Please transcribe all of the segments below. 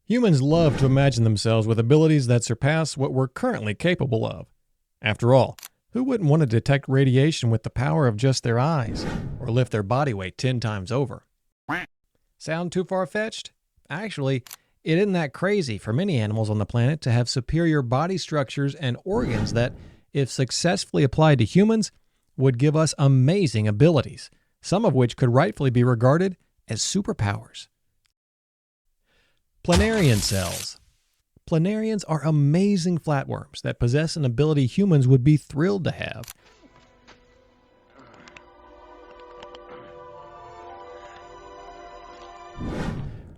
Humans love to imagine themselves with abilities that surpass what we're currently capable of. After all, who wouldn't want to detect radiation with the power of just their eyes, or lift their body weight 10 times over? Sound too far-fetched? Actually, it isn't that crazy for many animals on the planet to have superior body structures and organs that, if successfully applied to humans, would give us amazing abilities, some of which could rightfully be regarded as superpowers. Planarian cells. Planarians are amazing flatworms that possess an ability humans would be thrilled to have.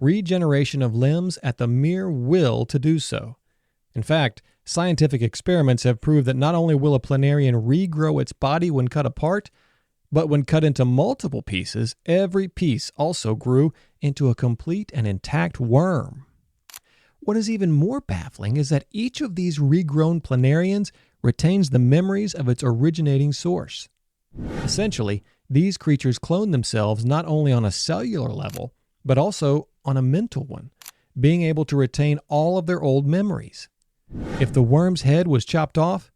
Regeneration of limbs at the mere will to do so. In fact, scientific experiments have proved that not only will a planarian regrow its body when cut apart, but when cut into multiple pieces, every piece also grew into a complete and intact worm. What is even more baffling is that each of these regrown planarians retains the memories of its originating source. Essentially, these creatures clone themselves not only on a cellular level, but also on a mental one, being able to retain all of their old memories. If the worm's head was chopped off,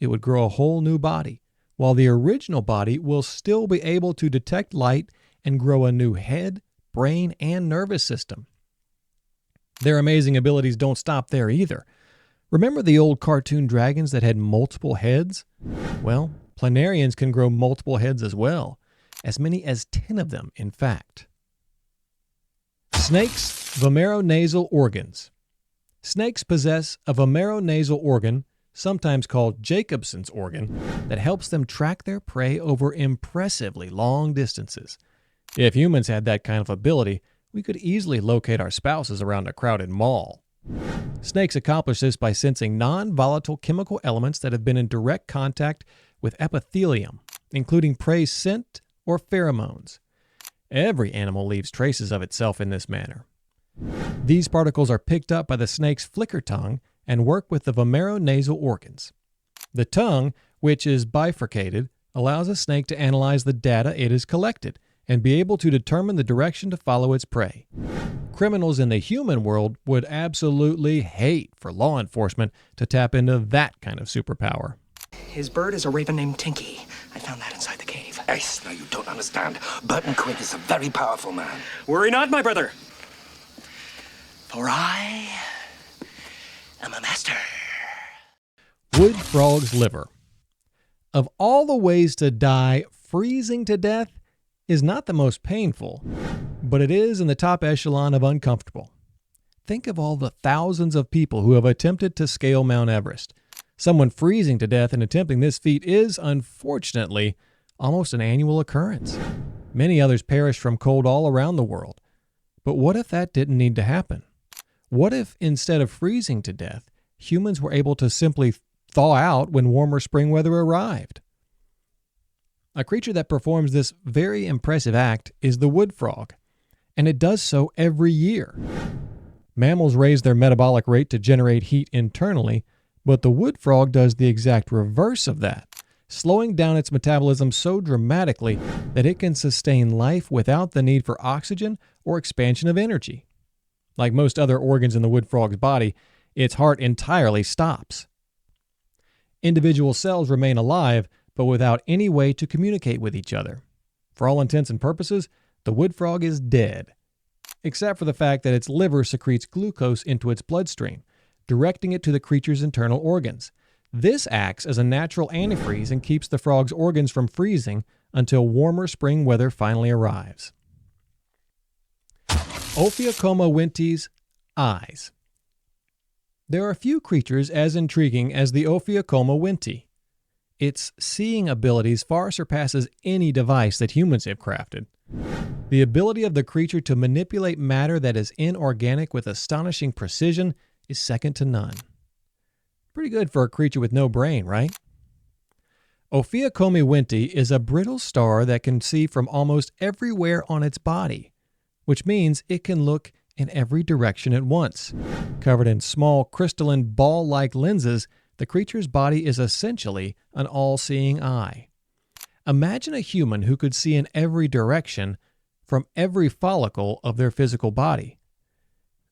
it would grow a whole new body, while the original body will still be able to detect light and grow a new head, brain, and nervous system. Their amazing abilities don't stop there either. Remember the old cartoon dragons that had multiple heads? Well, planarians can grow multiple heads as well, as many as 10 of them, in fact. Snakes' vomeronasal organs. Snakes possess a vomeronasal organ, sometimes called Jacobson's organ, that helps them track their prey over impressively long distances. If humans had that kind of ability, we could easily locate our spouses around a crowded mall. Snakes accomplish this by sensing non-volatile chemical elements that have been in direct contact with epithelium, including prey's scent or pheromones. Every animal leaves traces of itself in this manner. These particles are picked up by the snake's flicker tongue and work with the vomeronasal organs. The tongue, which is bifurcated, allows a snake to analyze the data it has collected and be able to determine the direction to follow its prey. Criminals in the human world would absolutely hate for law enforcement to tap into that kind of superpower. His bird is a raven named Tinky. I found that inside the cave. Yes, now you don't understand. Burton Quint is a very powerful man. Worry not, my brother. For I am a master. Wood frog's liver. Of all the ways to die, freezing to death is not the most painful, but it is in the top echelon of uncomfortable. Think of all the thousands of people who have attempted to scale Mount Everest. Someone freezing to death in attempting this feat is, unfortunately, almost an annual occurrence. Many others perish from cold all around the world. But what if that didn't need to happen? What if, instead of freezing to death, humans were able to simply thaw out when warmer spring weather arrived? A creature that performs this very impressive act is the wood frog, and it does so every year. Mammals raise their metabolic rate to generate heat internally, but the wood frog does the exact reverse of that, slowing down its metabolism so dramatically that it can sustain life without the need for oxygen or expansion of energy. Like most other organs in the wood frog's body, its heart entirely stops. Individual cells remain alive, but without any way to communicate with each other. For all intents and purposes, the wood frog is dead, except for the fact that its liver secretes glucose into its bloodstream, directing it to the creature's internal organs. This acts as a natural antifreeze and keeps the frog's organs from freezing until warmer spring weather finally arrives. Ophiocoma winte's eyes. There are few creatures as intriguing as the Ophiocoma winti. Its seeing abilities far surpasses any device that humans have crafted. The ability of the creature to manipulate matter that is inorganic with astonishing precision is second to none. Pretty good for a creature with no brain, right? Ophiocoma winti is a brittle star that can see from almost everywhere on its body, which means it can look in every direction at once. Covered in small crystalline ball-like lenses, the creature's body is essentially an all-seeing eye. Imagine a human who could see in every direction from every follicle of their physical body.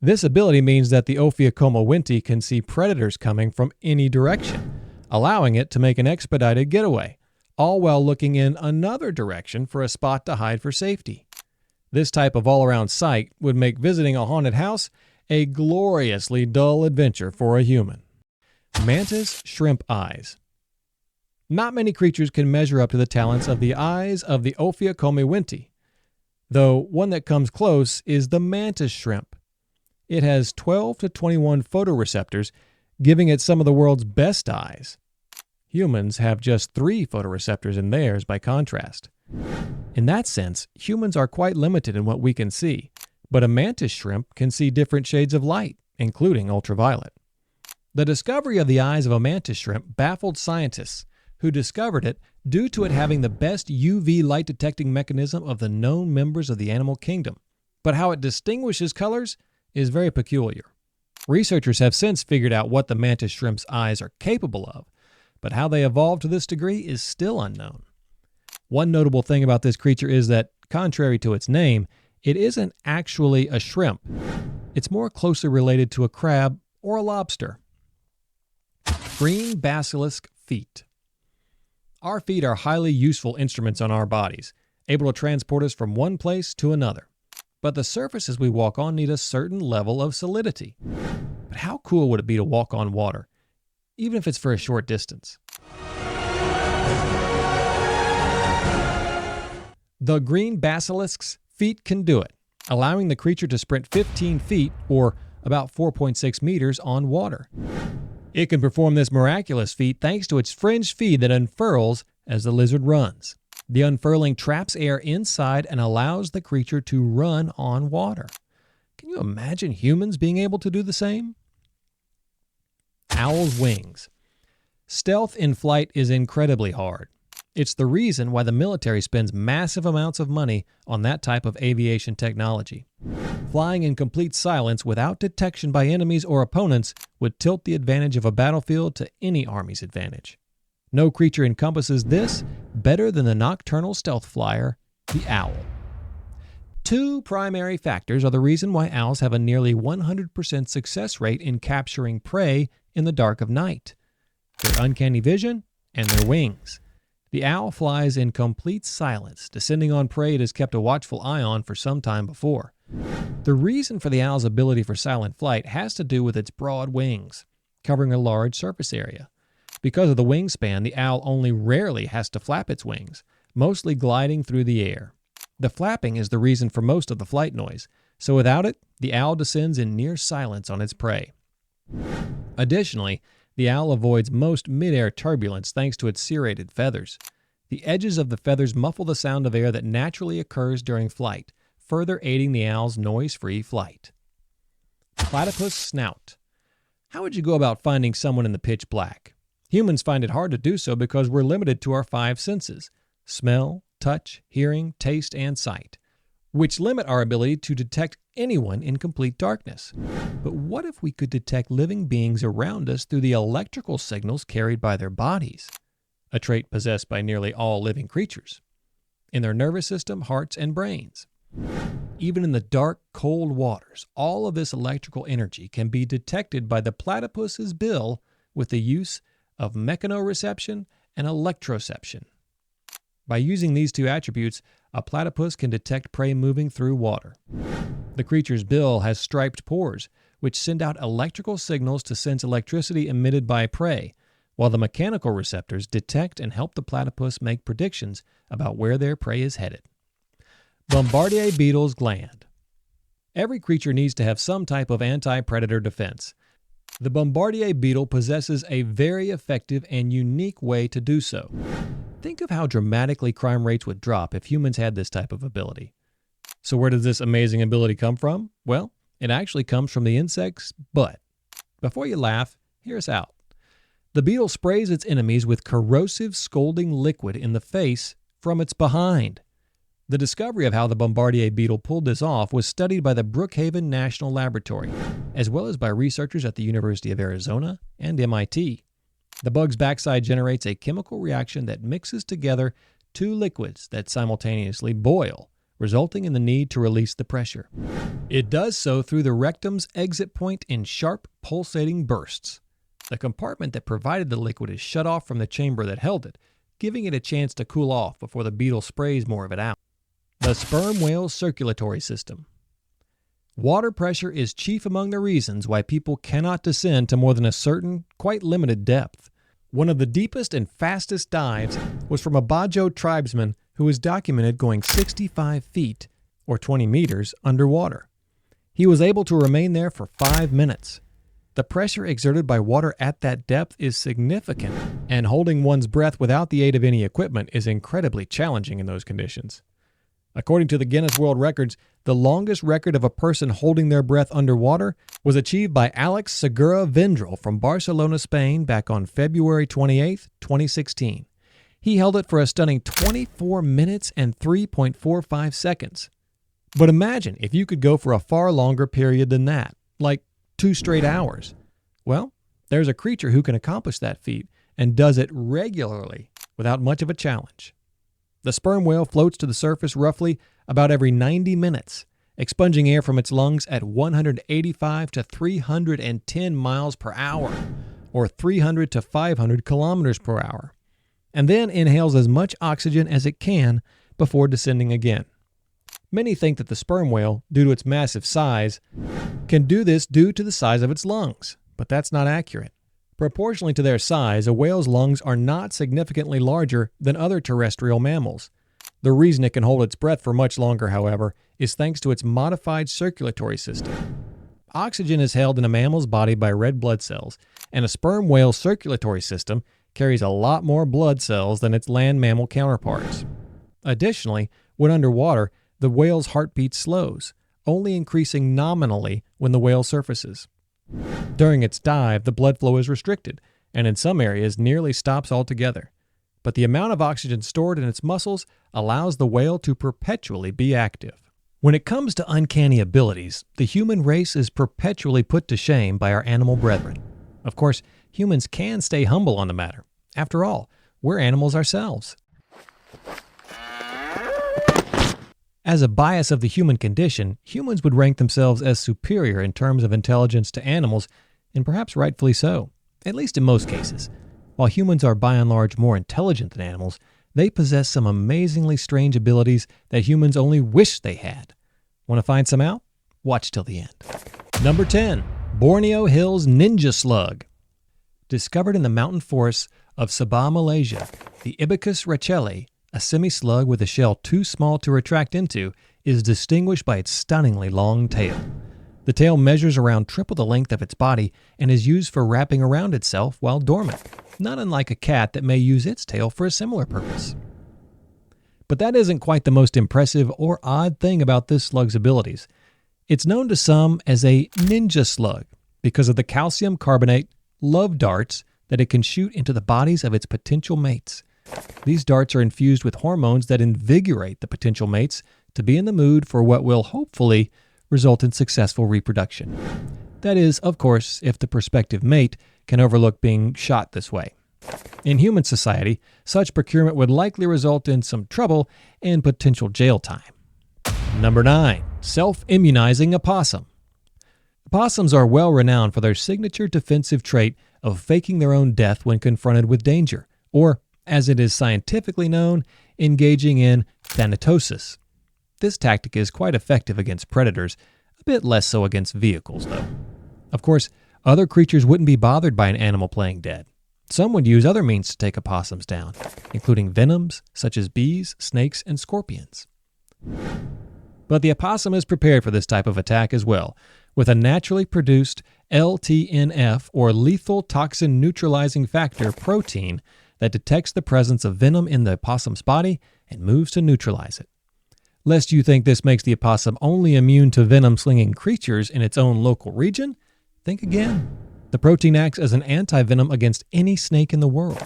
This ability means that the Ophiocoma can see predators coming from any direction, allowing it to make an expedited getaway, all while looking in another direction for a spot to hide for safety. This type of all-around sight would make visiting a haunted house a gloriously dull adventure for a human. Mantis shrimp eyes. Not many creatures can measure up to the talents of the eyes of the Ophiocoma, though one that comes close is the mantis shrimp. It has 12 to 21 photoreceptors, giving it some of the world's best eyes. Humans have just 3 photoreceptors in theirs by contrast. In that sense, humans are quite limited in what we can see, but a mantis shrimp can see different shades of light, including ultraviolet. The discovery of the eyes of a mantis shrimp baffled scientists, who discovered it due to it having the best UV light detecting mechanism of the known members of the animal kingdom. But how it distinguishes colors is very peculiar. Researchers have since figured out what the mantis shrimp's eyes are capable of, but how they evolved to this degree is still unknown. One notable thing about this creature is that, contrary to its name, it isn't actually a shrimp. It's more closely related to a crab or a lobster. Green basilisk feet. Our feet are highly useful instruments on our bodies, able to transport us from one place to another. But the surfaces we walk on need a certain level of solidity. But how cool would it be to walk on water, even if it's for a short distance? The green basilisk's feet can do it, allowing the creature to sprint 15 feet, or about 4.6 meters, on water. It can perform this miraculous feat thanks to its fringed feet that unfurls as the lizard runs. The unfurling traps air inside and allows the creature to run on water. Can you imagine humans being able to do the same? Owl's wings. Stealth in flight is incredibly hard. It's the reason why the military spends massive amounts of money on that type of aviation technology. Flying in complete silence without detection by enemies or opponents would tilt the advantage of a battlefield to any army's advantage. No creature encompasses this better than the nocturnal stealth flyer, the owl. 2 primary factors are the reason why owls have a nearly 100% success rate in capturing prey in the dark of night: their uncanny vision and their wings. The owl flies in complete silence, descending on prey it has kept a watchful eye on for some time before. The reason for the owl's ability for silent flight has to do with its broad wings, covering a large surface area. Because of the wingspan, the owl only rarely has to flap its wings, mostly gliding through the air. The flapping is the reason for most of the flight noise, so without it, the owl descends in near silence on its prey. Additionally, the owl avoids most mid-air turbulence thanks to its serrated feathers. The edges of the feathers muffle the sound of air that naturally occurs during flight, further aiding the owl's noise-free flight. Platypus snout. How would you go about finding someone in the pitch black? Humans find it hard to do so because we're limited to our 5 senses: smell, touch, hearing, taste, and sight, which limit our ability to detect anyone in complete darkness. But what if we could detect living beings around us through the electrical signals carried by their bodies, a trait possessed by nearly all living creatures, in their nervous system, hearts, and brains? Even in the dark, cold waters, all of this electrical energy can be detected by the platypus's bill with the use of mechanoreception and electroception. By using these 2 attributes, a platypus can detect prey moving through water. The creature's bill has striped pores, which send out electrical signals to sense electricity emitted by prey, while the mechanical receptors detect and help the platypus make predictions about where their prey is headed. Bombardier beetle's gland. Every creature needs to have some type of anti-predator defense. The Bombardier beetle possesses a very effective and unique way to do so. Think of how dramatically crime rates would drop if humans had this type of ability. So where does this amazing ability come from? Well, it actually comes from the insect's butt. Before you laugh, hear us out. The beetle sprays its enemies with corrosive, scalding liquid in the face from its behind. The discovery of how the Bombardier beetle pulled this off was studied by the Brookhaven National Laboratory, as well as by researchers at the University of Arizona and MIT. The bug's backside generates a chemical reaction that mixes together 2 liquids that simultaneously boil, resulting in the need to release the pressure. It does so through the rectum's exit point in sharp, pulsating bursts. The compartment that provided the liquid is shut off from the chamber that held it, giving it a chance to cool off before the beetle sprays more of it out. The sperm whale's circulatory system. Water pressure is chief among the reasons why people cannot descend to more than a certain, quite limited depth. One of the deepest and fastest dives was from a Bajo tribesman who was documented going 65 feet, or 20 meters, underwater. He was able to remain there for 5 minutes. The pressure exerted by water at that depth is significant, and holding one's breath without the aid of any equipment is incredibly challenging in those conditions. According to the Guinness World Records, the longest record of a person holding their breath underwater was achieved by Alex Segura Vendrell from Barcelona, Spain, back on February 28, 2016. He held it for a stunning 24 minutes and 3.45 seconds. But imagine if you could go for a far longer period than that, like 2 straight hours. Well, there's a creature who can accomplish that feat and does it regularly without much of a challenge. The sperm whale floats to the surface roughly about every 90 minutes, expunging air from its lungs at 185 to 310 miles per hour, or 300 to 500 kilometers per hour, and then inhales as much oxygen as it can before descending again. Many think that the sperm whale, due to its massive size, can do this due to the size of its lungs, but that's not accurate. Proportionally to their size, a whale's lungs are not significantly larger than other terrestrial mammals. The reason it can hold its breath for much longer, however, is thanks to its modified circulatory system. Oxygen is held in a mammal's body by red blood cells, and a sperm whale's circulatory system carries a lot more blood cells than its land mammal counterparts. Additionally, when underwater, the whale's heartbeat slows, only increasing nominally when the whale surfaces. During its dive, the blood flow is restricted, and in some areas nearly stops altogether. But the amount of oxygen stored in its muscles allows the whale to perpetually be active. When it comes to uncanny abilities, the human race is perpetually put to shame by our animal brethren. Of course, humans can stay humble on the matter. After all, we're animals ourselves. As a bias of the human condition, humans would rank themselves as superior in terms of intelligence to animals, and perhaps rightfully so, at least in most cases. While humans are by and large more intelligent than animals, they possess some amazingly strange abilities that humans only wish they had. Want to find some out? Watch till the end. Number 10. Borneo Hills Ninja Slug. Discovered in the mountain forests of Sabah, Malaysia, the Ibicus racheli, a semi-slug with a shell too small to retract into, is distinguished by its stunningly long tail. The tail measures around triple the length of its body and is used for wrapping around itself while dormant, not unlike a cat that may use its tail for a similar purpose. But that isn't quite the most impressive or odd thing about this slug's abilities. It's known to some as a ninja slug because of the calcium carbonate love darts that it can shoot into the bodies of its potential mates. These darts are infused with hormones that invigorate the potential mates to be in the mood for what will hopefully result in successful reproduction. That is, of course, if the prospective mate can overlook being shot this way. In human society, such procurement would likely result in some trouble and potential jail time. Number 9. Self-immunizing opossum. Opossums are well renowned for their signature defensive trait of faking their own death when confronted with danger, or, as it is scientifically known, engaging in thanatosis. This tactic is quite effective against predators, a bit less so against vehicles, though. Of course, other creatures wouldn't be bothered by an animal playing dead. Some would use other means to take opossums down, including venoms such as bees, snakes, and scorpions. But the opossum is prepared for this type of attack as well, with a naturally produced LTNF, or lethal toxin neutralizing factor protein, that detects the presence of venom in the opossum's body and moves to neutralize it. Lest you think this makes the opossum only immune to venom-slinging creatures in its own local region, think again. The protein acts as an anti-venom against any snake in the world.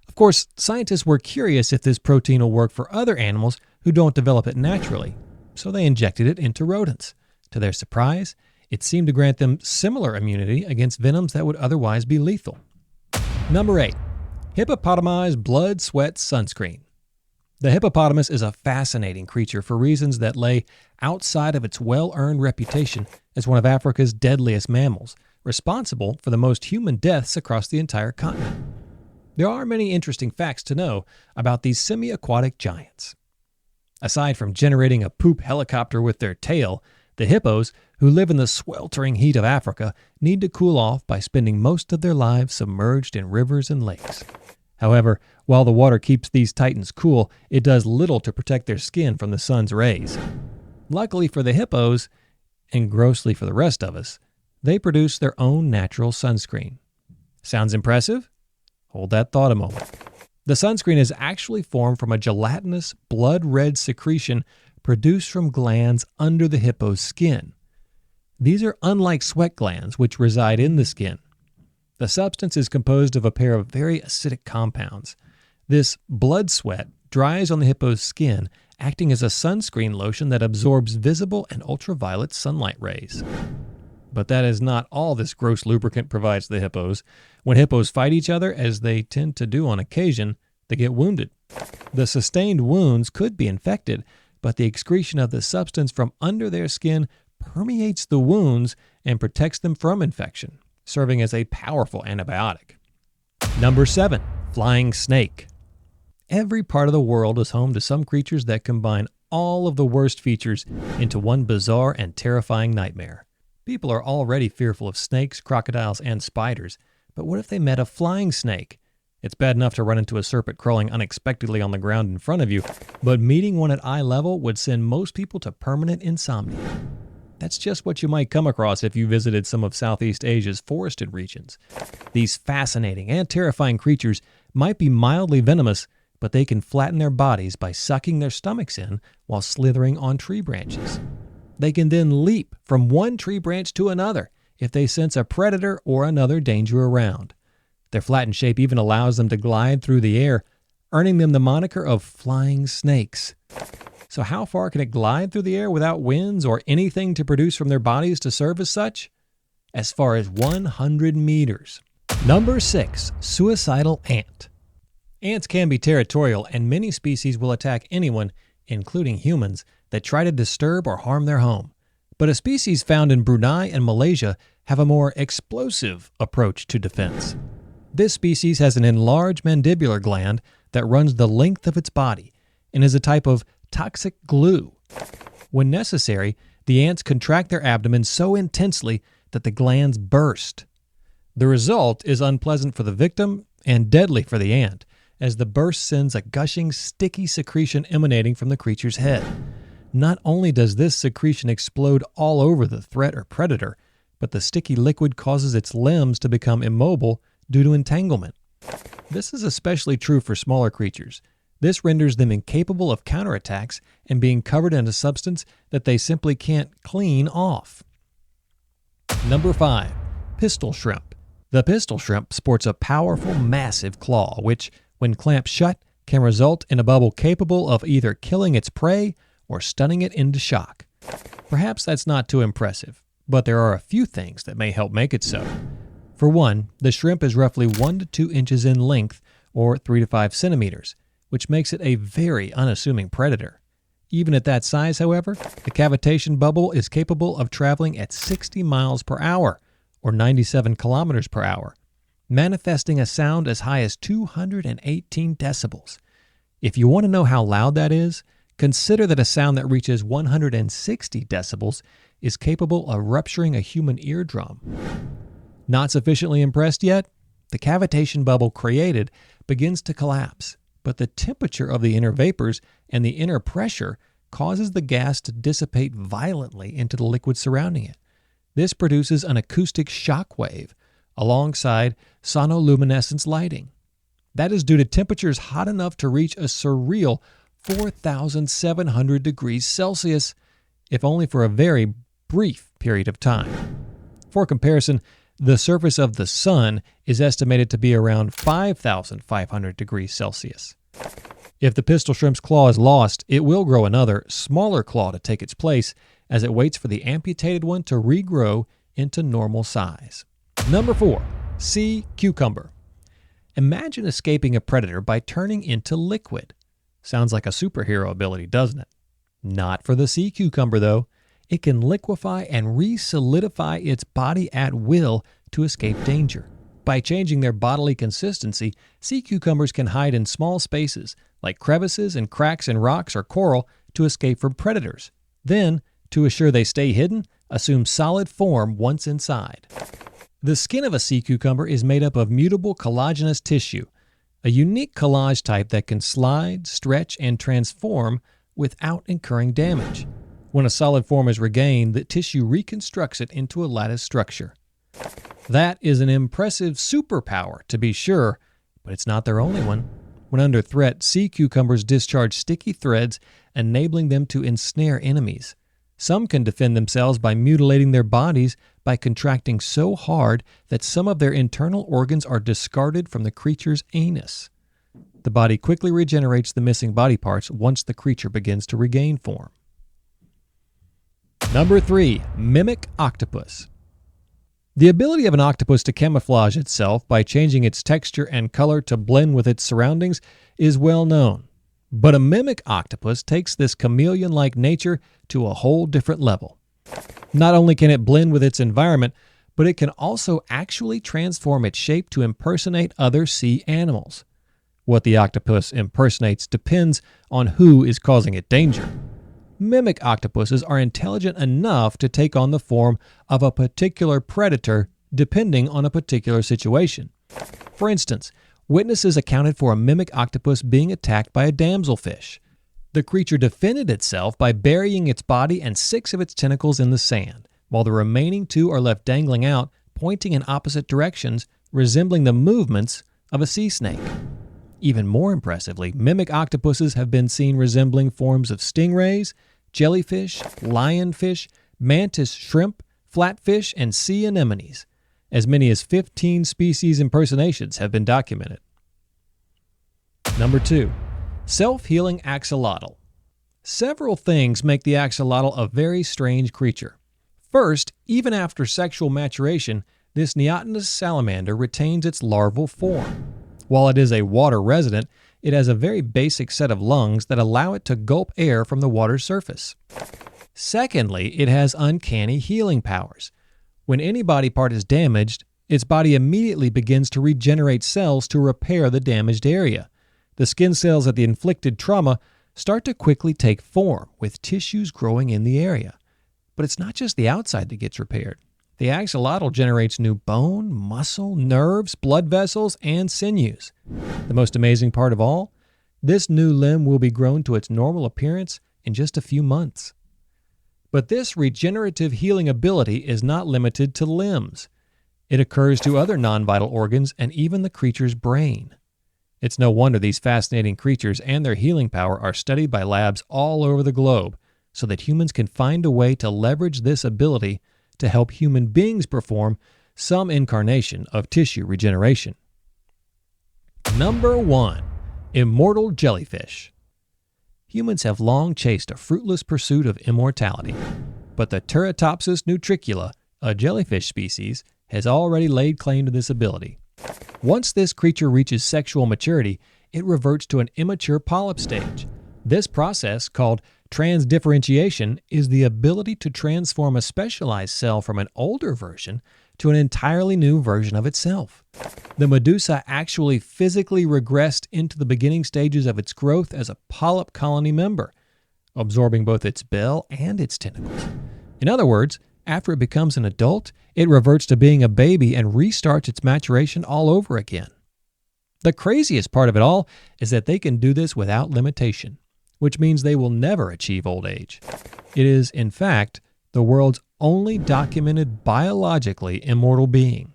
Of course, scientists were curious if this protein will work for other animals who don't develop it naturally, so they injected it into rodents. To their surprise, it seemed to grant them similar immunity against venoms that would otherwise be lethal. Number 8. Hippopotamized blood sweat sunscreen. The hippopotamus is a fascinating creature for reasons that lay outside of its well-earned reputation as one of Africa's deadliest mammals, responsible for the most human deaths across the entire continent. There are many interesting facts to know about these semi-aquatic giants. Aside from generating a poop helicopter with their tail, the hippos, who live in the sweltering heat of Africa, need to cool off by spending most of their lives submerged in rivers and lakes. However, while the water keeps these titans cool, it does little to protect their skin from the sun's rays. Luckily for the hippos, and grossly for the rest of us, they produce their own natural sunscreen. Sounds impressive? Hold that thought a moment. The sunscreen is actually formed from a gelatinous, blood-red secretion produced from glands under the hippo's skin. These are unlike sweat glands, which reside in the skin. The substance is composed of a pair of very acidic compounds. This blood sweat dries on the hippo's skin, acting as a sunscreen lotion that absorbs visible and ultraviolet sunlight rays. But that is not all this gross lubricant provides the hippos. When hippos fight each other, as they tend to do on occasion, they get wounded. The sustained wounds could be infected, but the excretion of the substance from under their skin permeates the wounds and protects them from infection, serving as a powerful antibiotic. Number 7. Flying snake. Every part of the world is home to some creatures that combine all of the worst features into one bizarre and terrifying nightmare. People are already fearful of snakes, crocodiles, and spiders, but what if they met a flying snake? It's bad enough to run into a serpent crawling unexpectedly on the ground in front of you, but meeting one at eye level would send most people to permanent insomnia. That's just what you might come across if you visited some of Southeast Asia's forested regions. These fascinating and terrifying creatures might be mildly venomous, but they can flatten their bodies by sucking their stomachs in while slithering on tree branches. They can then leap from one tree branch to another if they sense a predator or another danger around. Their flattened shape even allows them to glide through the air, earning them the moniker of flying snakes. So how far can it glide through the air without winds or anything to produce from their bodies to serve as such? As far as 100 meters. Number 6. Suicidal ant. Ants can be territorial, and many species will attack anyone, including humans, that try to disturb or harm their home. But a species found in Brunei and Malaysia have a more explosive approach to defense. This species has an enlarged mandibular gland that runs the length of its body and is a type of toxic glue. When necessary, the ants contract their abdomen so intensely that the glands burst. The result is unpleasant for the victim and deadly for the ant, as the burst sends a gushing, sticky secretion emanating from the creature's head. Not only does this secretion explode all over the threat or predator, but the sticky liquid causes its limbs to become immobile due to entanglement. This is especially true for smaller creatures. This renders them incapable of counterattacks and being covered in a substance that they simply can't clean off. Number 5. Pistol shrimp. The pistol shrimp sports a powerful, massive claw, which, when clamped shut, can result in a bubble capable of either killing its prey or stunning it into shock. Perhaps that's not too impressive, but there are a few things that may help make it so. For one, the shrimp is roughly 1 to 2 inches in length, or 3 to 5 centimeters, which makes it a very unassuming predator. Even at that size, however, the cavitation bubble is capable of traveling at 60 miles per hour, or 97 kilometers per hour, manifesting a sound as high as 218 decibels. If you want to know how loud that is, consider that a sound that reaches 160 decibels is capable of rupturing a human eardrum. Not sufficiently impressed yet? The cavitation bubble created begins to collapse, but the temperature of the inner vapors and the inner pressure causes the gas to dissipate violently into the liquid surrounding it. This produces an acoustic shock wave alongside sonoluminescence lighting. That is due to temperatures hot enough to reach a surreal 4,700 degrees Celsius, if only for a very brief period of time. For comparison, the surface of the sun is estimated to be around 5,500 degrees Celsius. If the pistol shrimp's claw is lost, it will grow another, smaller claw to take its place as it waits for the amputated one to regrow into normal size. Number 4. Sea cucumber. Imagine escaping a predator by turning into liquid. Sounds like a superhero ability, doesn't it? Not for the sea cucumber, though. It can liquefy and re-solidify its body at will to escape danger. By changing their bodily consistency, sea cucumbers can hide in small spaces, like crevices and cracks in rocks or coral, to escape from predators. Then, to assure they stay hidden, assume solid form once inside. The skin of a sea cucumber is made up of mutable collagenous tissue, a unique collage type that can slide, stretch, and transform without incurring damage. When a solid form is regained, the tissue reconstructs it into a lattice structure. That is an impressive superpower, to be sure, but it's not their only one. When under threat, sea cucumbers discharge sticky threads, enabling them to ensnare enemies. Some can defend themselves by mutilating their bodies by contracting so hard that some of their internal organs are discarded from the creature's anus. The body quickly regenerates the missing body parts once the creature begins to regain form. Number 3. Mimic octopus. The ability of an octopus to camouflage itself by changing its texture and color to blend with its surroundings is well known. But a mimic octopus takes this chameleon-like nature to a whole different level. Not only can it blend with its environment, but it can also actually transform its shape to impersonate other sea animals. What the octopus impersonates depends on who is causing it danger. Mimic octopuses are intelligent enough to take on the form of a particular predator depending on a particular situation. For instance, witnesses accounted for a mimic octopus being attacked by a damselfish. The creature defended itself by burying its body and 6 of its tentacles in the sand, while the remaining 2 are left dangling out, pointing in opposite directions, resembling the movements of a sea snake. Even more impressively, mimic octopuses have been seen resembling forms of stingrays, jellyfish, lionfish, mantis shrimp, flatfish, and sea anemones. As many as 15 species impersonations have been documented. Number 2. Self-healing axolotl. Several things make the axolotl a very strange creature. First, even after sexual maturation, this neotenous salamander retains its larval form. While it is a water resident, it has a very basic set of lungs that allow it to gulp air from the water's surface. Secondly, it has uncanny healing powers. When any body part is damaged, its body immediately begins to regenerate cells to repair the damaged area. The skin cells at the inflicted trauma start to quickly take form, with tissues growing in the area. But it's not just the outside that gets repaired. The axolotl generates new bone, muscle, nerves, blood vessels, and sinews. The most amazing part of all, this new limb will be grown to its normal appearance in just a few months. But this regenerative healing ability is not limited to limbs. It occurs to other non-vital organs and even the creature's brain. It's no wonder these fascinating creatures and their healing power are studied by labs all over the globe, so that humans can find a way to leverage this ability to help human beings perform some incarnation of tissue regeneration. Number 1. Immortal jellyfish. Humans have long chased a fruitless pursuit of immortality, but the Turritopsis nutricula, a jellyfish species, has already laid claim to this ability. Once this creature reaches sexual maturity, it reverts to an immature polyp stage. This process, called transdifferentiation, is the ability to transform a specialized cell from an older version to an entirely new version of itself. The medusa actually physically regressed into the beginning stages of its growth as a polyp colony member, absorbing both its bell and its tentacles. In other words, after it becomes an adult, it reverts to being a baby and restarts its maturation all over again. The craziest part of it all is that they can do this without limitation, which means they will never achieve old age. It is, in fact, the world's only documented biologically immortal being.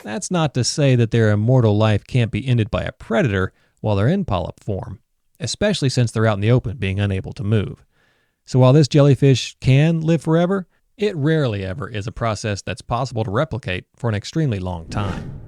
That's not to say that their immortal life can't be ended by a predator while they're in polyp form, especially since they're out in the open being unable to move. So while this jellyfish can live forever, it rarely ever is a process that's possible to replicate for an extremely long time.